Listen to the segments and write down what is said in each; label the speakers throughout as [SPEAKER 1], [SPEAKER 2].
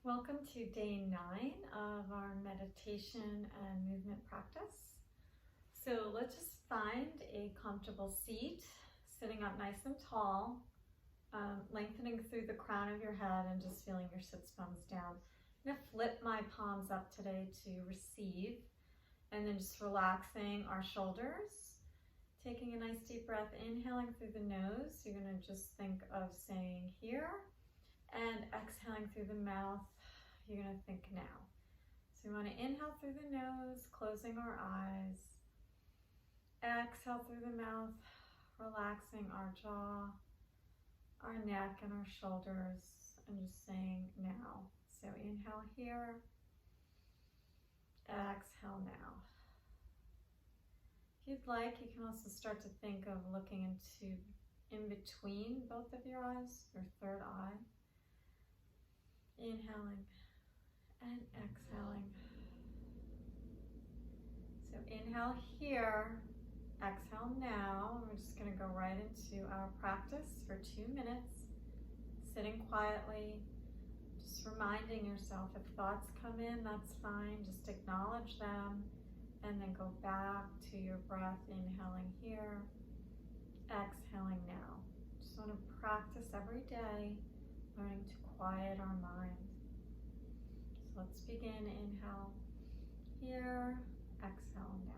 [SPEAKER 1] Welcome to day 9 of our meditation and movement practice. So let's just find a comfortable seat, sitting up nice and tall, lengthening through the crown of your head and just feeling your sits bones down. I'm going to flip my palms up today to receive, and then just relaxing our shoulders. Taking a nice deep breath, inhaling through the nose. You're going to just think of saying here, and exhaling through the mouth. You're going to think now. So we want to inhale through the nose, closing our eyes. Exhale through the mouth, relaxing our jaw, our neck, and our shoulders, and just saying now. So inhale here, exhale now. If you'd like, you can also start to think of looking into in between both of your eyes, your third eye. Inhaling and exhaling. So inhale here, exhale now. We're just going to go right into our practice for 2 minutes, sitting quietly, just reminding yourself if thoughts come in, that's fine, just acknowledge them, and then go back to your breath, inhaling here, exhaling now. Just want to practice every day, learning to quiet our mind. So let's begin. Inhale here, exhale now.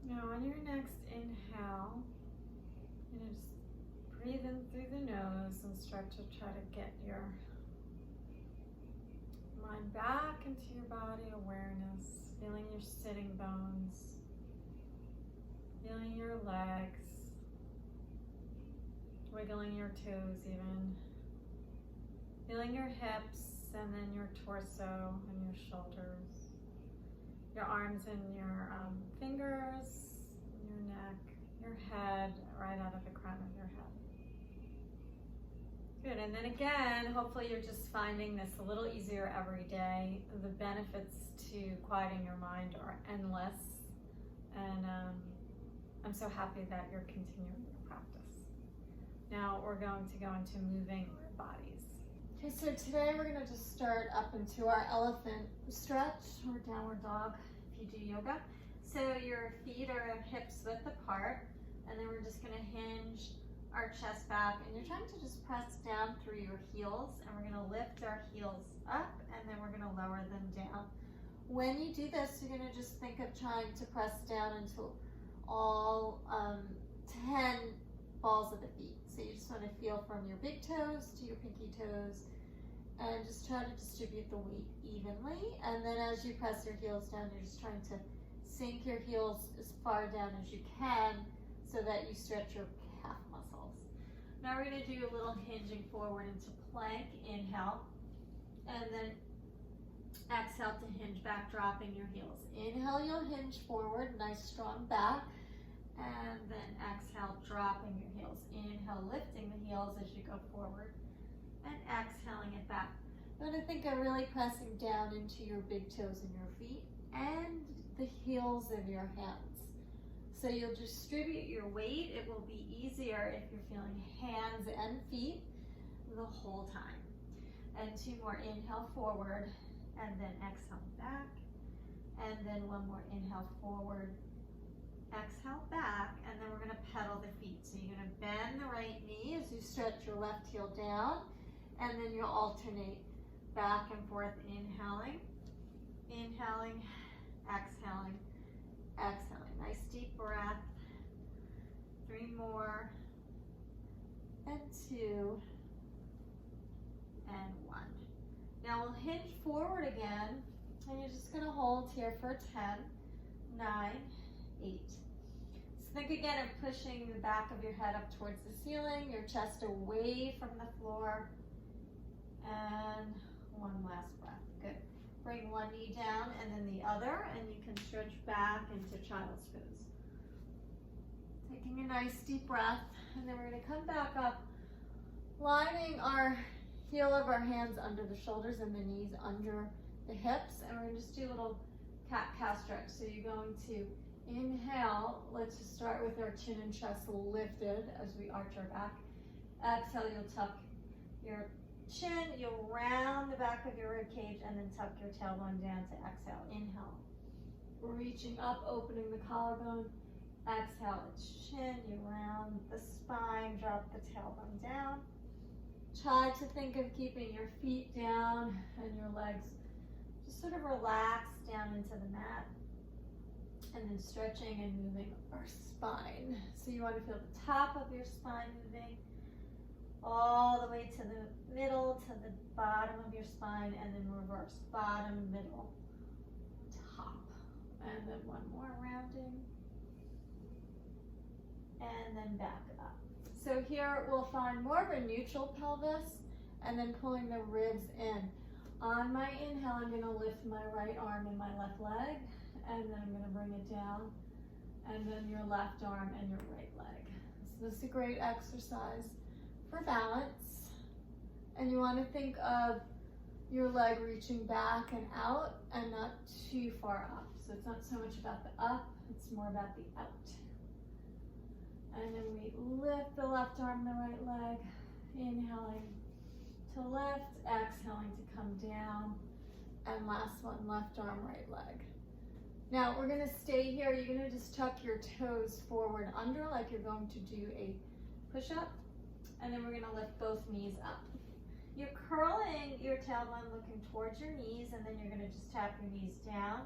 [SPEAKER 1] Now on your next inhale, you're going to just breathe in through the nose and start to try to get your mind back into your body awareness, feeling your sitting bones, feeling your legs, wiggling your toes even, feeling your hips and then your torso and your shoulders. Your arms and your fingers, your neck, your head, right out of the crown of your head. Good, and then again, hopefully you're just finding this a little easier every day. The benefits to quieting your mind are endless, and I'm so happy that you're continuing your practice. Now we're going to go into moving our bodies. Okay, so today we're going to just start up into our elephant stretch or downward dog if you do yoga. So your feet are hips width apart, and then we're just going to hinge our chest back, and you're trying to just press down through your heels, and we're going to lift our heels up, and then we're going to lower them down. When you do this, you're going to just think of trying to press down into all 10 balls of the feet. So you just want to feel from your big toes to your pinky toes, and just try to distribute the weight evenly. And then as you press your heels down, you're just trying to Sink your heels as far down as you can so that you stretch your calf muscles. Now we're going to do a little hinging forward into plank. Inhale, and then exhale to hinge back, dropping your heels. Inhale, you'll hinge forward, nice strong back, and then exhale, dropping your heels. Inhale, lifting the heels as you go forward, and exhaling it back. You want to think of really pressing down into your big toes in your feet and the heels of your hands. So you'll distribute your weight. It will be easier if you're feeling hands and feet the whole time. And two more, inhale forward, and then exhale back. And then one more, inhale forward, exhale back, and then we're gonna pedal the feet. So you're gonna bend the right knee as you stretch your left heel down, and then you'll alternate back and forth, inhaling, inhaling, exhaling, exhaling. Nice deep breath. 3 more, and 2, and 1. Now we'll hinge forward again, and you're just gonna hold here for 10, 9, 8. So think again of pushing the back of your head up towards the ceiling, your chest away from the floor, and one last breath. Good. Bring one knee down and then the other, and you can stretch back into child's pose. Taking a nice deep breath, and then we're going to come back up, lining our heel of our hands under the shoulders and the knees under the hips, and we're going to just do a little cat-cow stretch. So you're going to inhale. Let's just start with our chin and chest lifted as we arch our back. Exhale, you'll tuck your chin, you'll round the back of your rib cage, and then tuck your tailbone down to exhale. Inhale, reaching up, opening the collarbone. Exhale, it's chin, you round the spine, drop the tailbone down. Try to think of keeping your feet down and your legs just sort of relaxed down into the mat. And then stretching and moving our spine. So you want to feel the top of your spine moving all the way to the middle, to the bottom of your spine, and then reverse, bottom, middle, top. And then one more rounding. And then back up. So here we'll find more of a neutral pelvis, and then pulling the ribs in. On my inhale, I'm gonna lift my right arm and my left leg, and then I'm gonna bring it down, and then your left arm and your right leg. So this is a great exercise for balance. And you wanna think of your leg reaching back and out and not too far up. So it's not so much about the up, it's more about the out. And then we lift the left arm, the right leg, inhaling to lift, exhaling to come down, and last one, left arm, right leg. Now we're gonna stay here. You're gonna just tuck your toes forward under like you're going to do a push-up, and then we're gonna lift both knees up. You're curling your tailbone looking towards your knees, and then you're gonna just tap your knees down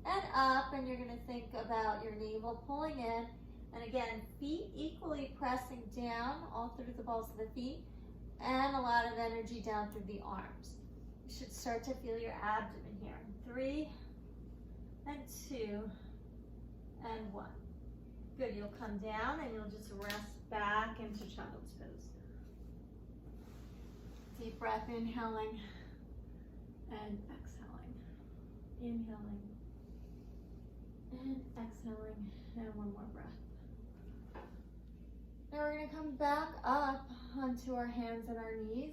[SPEAKER 1] and up, and you're gonna think about your navel pulling in. And again, feet equally pressing down all through the balls of the feet, and a lot of energy down through the arms. You should start to feel your abdomen here. 3, and 2, and 1. Good, you'll come down and you'll just rest back into child's pose. Deep breath, inhaling and exhaling. Inhaling and exhaling, and one more breath. Now we're going to come back up onto our hands and our knees.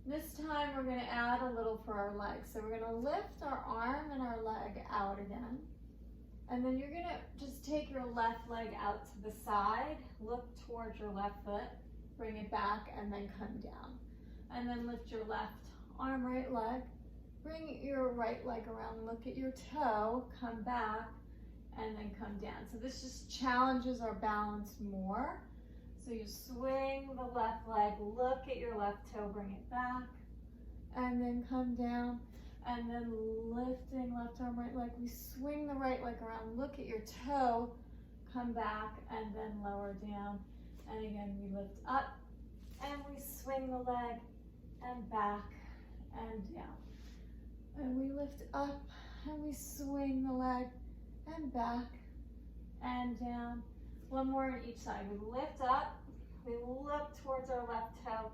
[SPEAKER 1] This time we're going to add a little for our legs. So we're going to lift our arm and our leg out again. And then you're going to just take your left leg out to the side, look towards your left foot, bring it back, and then come down. And then lift your left arm, right leg, bring your right leg around, look at your toe, come back, and then come down. So this just challenges our balance more. So you swing the left leg, look at your left toe, bring it back, and then come down, and then lifting left arm, right leg. We swing the right leg around, look at your toe, come back, and then lower down. And again, we lift up, and we swing the leg, and back, and down. And we lift up, and we swing the leg, and back and down. One more on each side. We lift up, we look towards our left toe,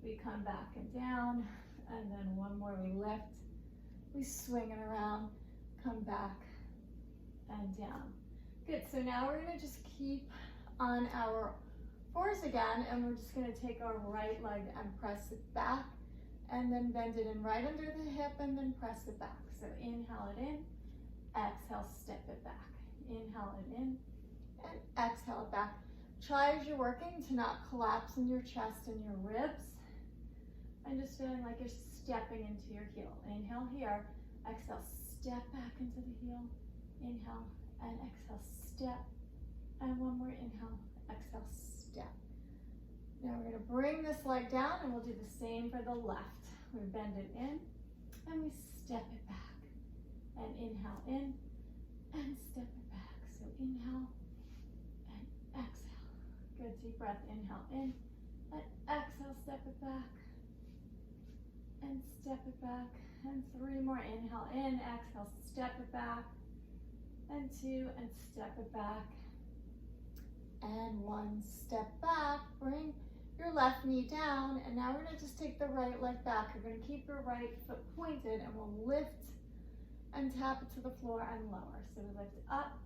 [SPEAKER 1] we come back and down, and then one more, we lift, we swing it around, come back and down. Good, so now we're gonna just keep on our fours again, and we're just gonna take our right leg and press it back, and then bend it in right under the hip, and then press it back. So inhale it in, exhale, step it back. Inhale it in, and exhale it back. Try as you're working to not collapse in your chest and your ribs, and just feeling like you're stepping into your heel. Inhale here, exhale, step back into the heel. Inhale, and exhale, step. And one more inhale, exhale, step. Now we're gonna bring this leg down, and we'll do the same for the left. We bend it in, and we step it back. And inhale in, and step it back. So inhale, and exhale. Good, deep breath, inhale in, and exhale, step it back. And step it back. And three more, inhale in, exhale, step it back. And two, and step it back. And one, step back. Bring your left knee down, and now we're gonna just take the right leg back. You're gonna keep your right foot pointed, and we'll lift and tap it to the floor and lower. So we lift up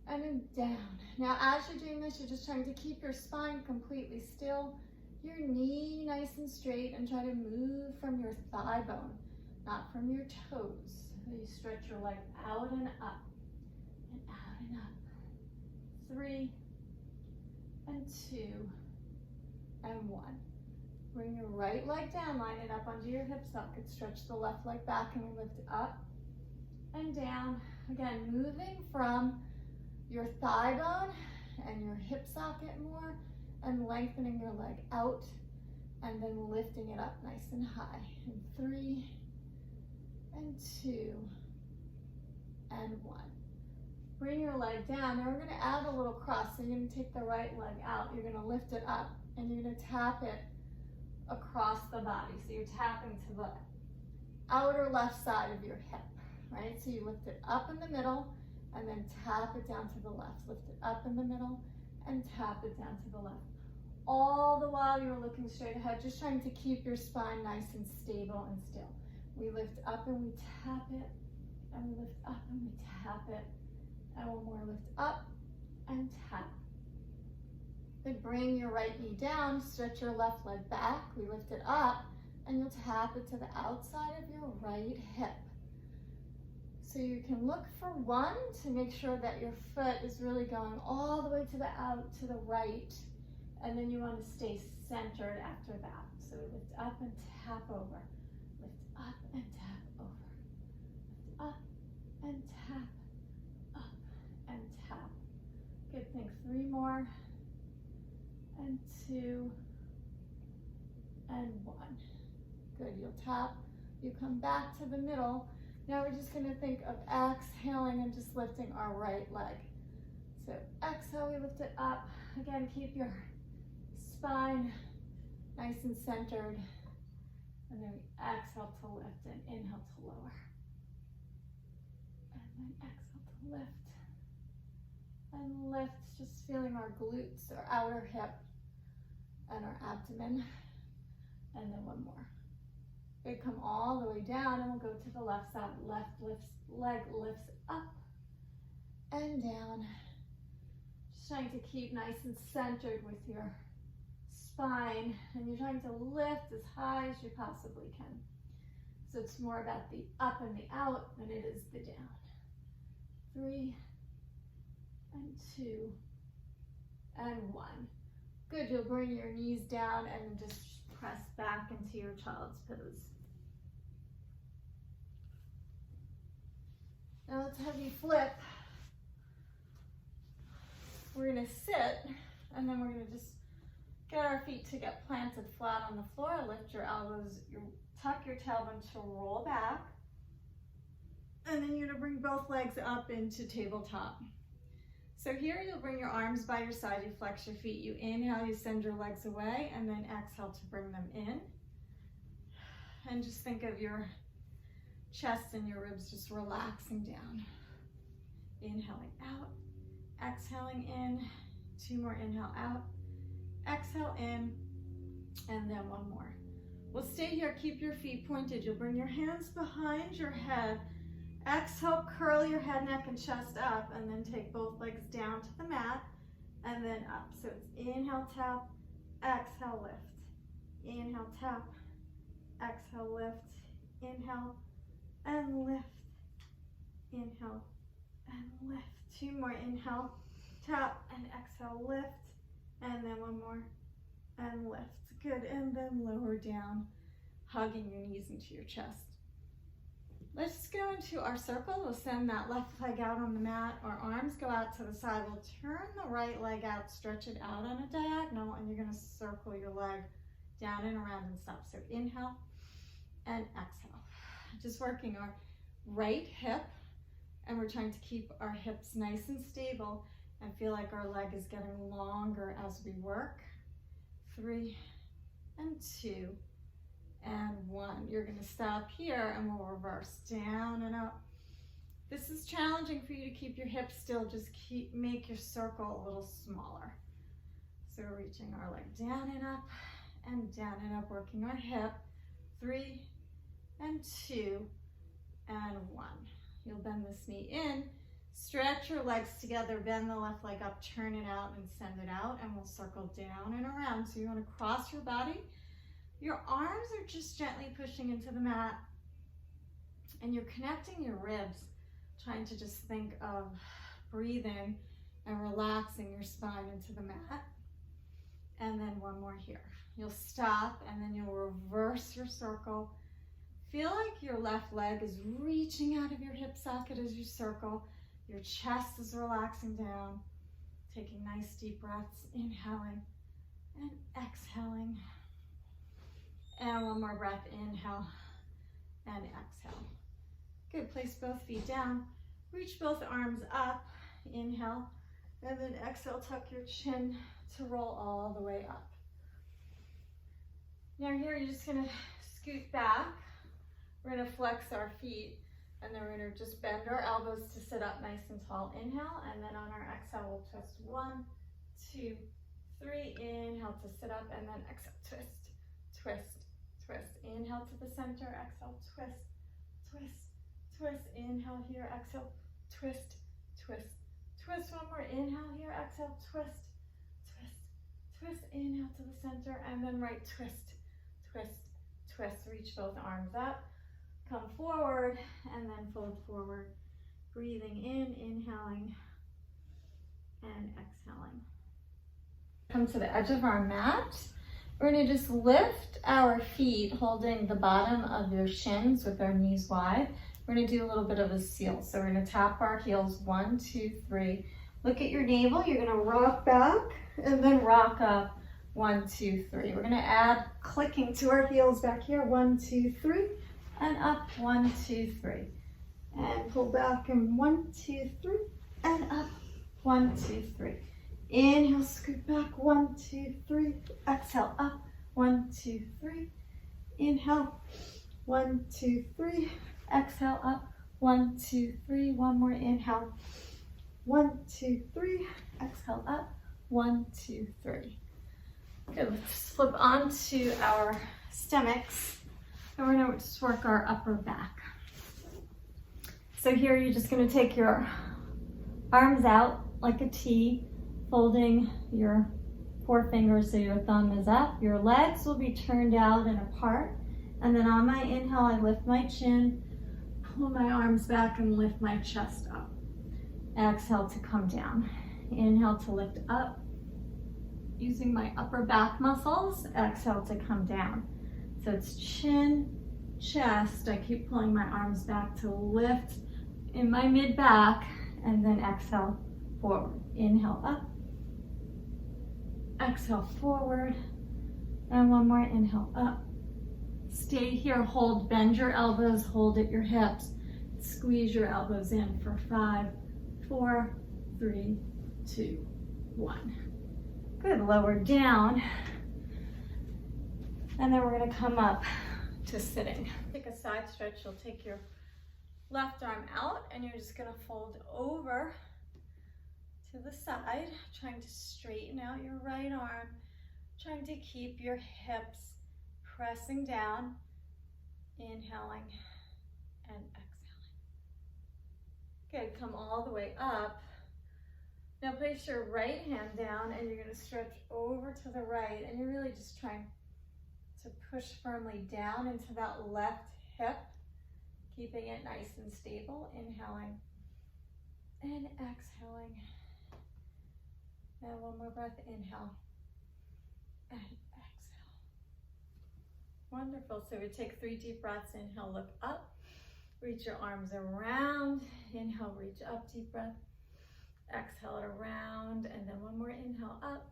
[SPEAKER 1] and then down. Now as you're doing this, you're just trying to keep your spine completely still, your knee nice and straight, and try to move from your thigh bone, not from your toes. So you stretch your leg out and up, and out and up. 3, and 2, and 1. Bring your right leg down, line it up onto your hip socket, stretch the left leg back, and we lift up and down. Again, moving from your thigh bone and your hip socket more, and lengthening your leg out, and then lifting it up nice and high. And 3, and 2, and 1. Bring your leg down. Now we're gonna add a little cross. So you're gonna take the right leg out, you're gonna lift it up, and you're gonna tap it across the body. So you're tapping to the outer left side of your hip, right? So you lift it up in the middle, and then tap it down to the left. Lift it up in the middle, and tap it down to the left. All the while you're looking straight ahead, just trying to keep your spine nice and stable and still. We lift up and we tap it, and we lift up and we tap it, and one more, lift up and tap. Then bring your right knee down, stretch your left leg back, we lift it up, and you'll tap it to the outside of your right hip. So you can look for 1 to make sure that your foot is really going all the way to the right, and then you want to stay centered after that. So lift up and tap over, lift up and tap over, lift up and tap, up and tap. Good thing, 3 more, and 2, and 1. Good, you'll tap, you come back to the middle. Now we're just gonna think of exhaling and just lifting our right leg. So exhale, we lift it up. Again, keep your spine nice and centered. And then we exhale to lift and inhale to lower. And then exhale to lift. And lift, just feeling our glutes, our outer hip, and our abdomen. And then one more. We come all the way down, and we'll go to the left side. Left leg lifts up and down. Just trying to keep nice and centered with your spine, and you're trying to lift as high as you possibly can. So it's more about the up and the out than it is the down. 3, and 2, and 1. Good, you'll bring your knees down and just press back into your child's pose. Now let's have you flip. We're gonna sit, and then we're gonna just get our feet to get planted flat on the floor. Lift your elbows, tuck your tailbone to roll back. And then you're gonna bring both legs up into tabletop. So here you'll bring your arms by your side, you flex your feet, you inhale, you send your legs away, and then exhale to bring them in. And just think of your chest and your ribs just relaxing down. inhaling out, exhaling in, 2 more, inhale out, exhale in, and then 1 more. We'll stay here, keep your feet pointed. You'll bring your hands behind your head. Exhale, curl your head, neck, and chest up, and then take both legs down to the mat, and then up. So it's inhale, tap, exhale, lift. Inhale, tap, exhale, lift. Inhale, and lift. Inhale, and lift. 2 more, inhale, tap, and exhale, lift. And then 1 more, and lift. Good, and then lower down, hugging your knees into your chest. Let's go into our circle. We'll send that left leg out on the mat. Our arms go out to the side. We'll turn the right leg out, stretch it out on a diagonal, and you're gonna circle your leg down and around and stop. So inhale and exhale. Just working our right hip, and we're trying to keep our hips nice and stable and feel like our leg is getting longer as we work. 3 and 2 and 1. You're going to stop here and we'll reverse down and up. This is challenging for you to keep your hips still. Just make your circle a little smaller. So we're reaching our leg down and up, working our hip. 3 and 2 and 1. You'll bend this knee in, stretch your legs together, bend the left leg up, turn it out and send it out, and we'll circle down and around. So you want to cross your body. Your arms are just gently pushing into the mat, and you're connecting your ribs, trying to just think of breathing and relaxing your spine into the mat. And then 1 more here. You'll stop and then you'll reverse your circle. Feel like your left leg is reaching out of your hip socket as you circle. Your chest is relaxing down. Taking nice deep breaths, inhaling and exhaling. And 1 more breath, inhale and exhale. Good, place both feet down. Reach both arms up, inhale, and then exhale, tuck your chin to roll all the way up. Now here you're just gonna scoot back. We're gonna flex our feet, and then we're gonna just bend our elbows to sit up nice and tall. Inhale, and then on our exhale, we'll twist 1, 2, 3. Inhale to sit up, and then exhale, twist, twist, twist. Inhale to the center, exhale, twist, twist, twist. Inhale here, exhale, twist, twist, twist. 1 more, inhale here, exhale, twist, twist, twist. Inhale to the center, and then right twist, twist, twist. Reach both arms up. Come forward and then fold forward. Breathing in, inhaling and exhaling. Come to the edge of our mat. We're going to just lift our feet, holding the bottom of your shins with our knees wide. We're going to do a little bit of a seal. So we're going to tap our heels, 1, 2, 3. Look at your navel. You're going to rock back and then rock up, 1, 2, 3. We're going to add clicking to our heels back here, 1, 2, 3. And up, 1, 2, 3. And pull back, and 1, 2, 3. And up, 1, 2, 3. Inhale, scoot back, 1, 2, 3. Exhale, up, 1, 2, 3. Inhale, 1, 2, 3. Exhale, up, 1, 2, 3. 1 more, inhale, 1, 2, 3. Exhale, up, 1, 2, 3. Good, let's flip onto our stomachs. And we're gonna just work our upper back. So here you're just gonna take your arms out like a T, folding your forefingers so your thumb is up. Your legs will be turned out and apart. And then on my inhale, I lift my chin, pull my arms back and lift my chest up. Exhale to come down. Inhale to lift up, using my upper back muscles. Exhale to come down. So it's chin, chest. I keep pulling my arms back to lift in my mid back, and then exhale forward. Inhale up, exhale forward, and 1 more, inhale up. Stay here, hold, bend your elbows, hold at your hips. Squeeze your elbows in for 5, 4, 3, 2, 1. Good, lower down. And then we're gonna come up to sitting. Take a side stretch. You'll take your left arm out, and you're just gonna fold over to the side, trying to straighten out your right arm, trying to keep your hips pressing down, inhaling and exhaling. Good, come all the way up. Now place your right hand down, and you're gonna stretch over to the right, and you're really just trying to push firmly down into that left hip, keeping it nice and stable, inhaling and exhaling. And one more breath, inhale and exhale. Wonderful, so we take 3 deep breaths. Inhale, look up, reach your arms around, inhale, reach up, deep breath, exhale it around, and then one more inhale up.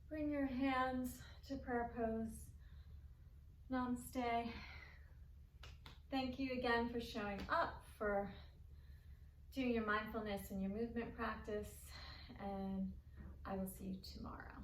[SPEAKER 1] Bring your hands to prayer pose. Namaste. Thank you again for showing up, for doing your mindfulness and your movement practice, and I will see you tomorrow.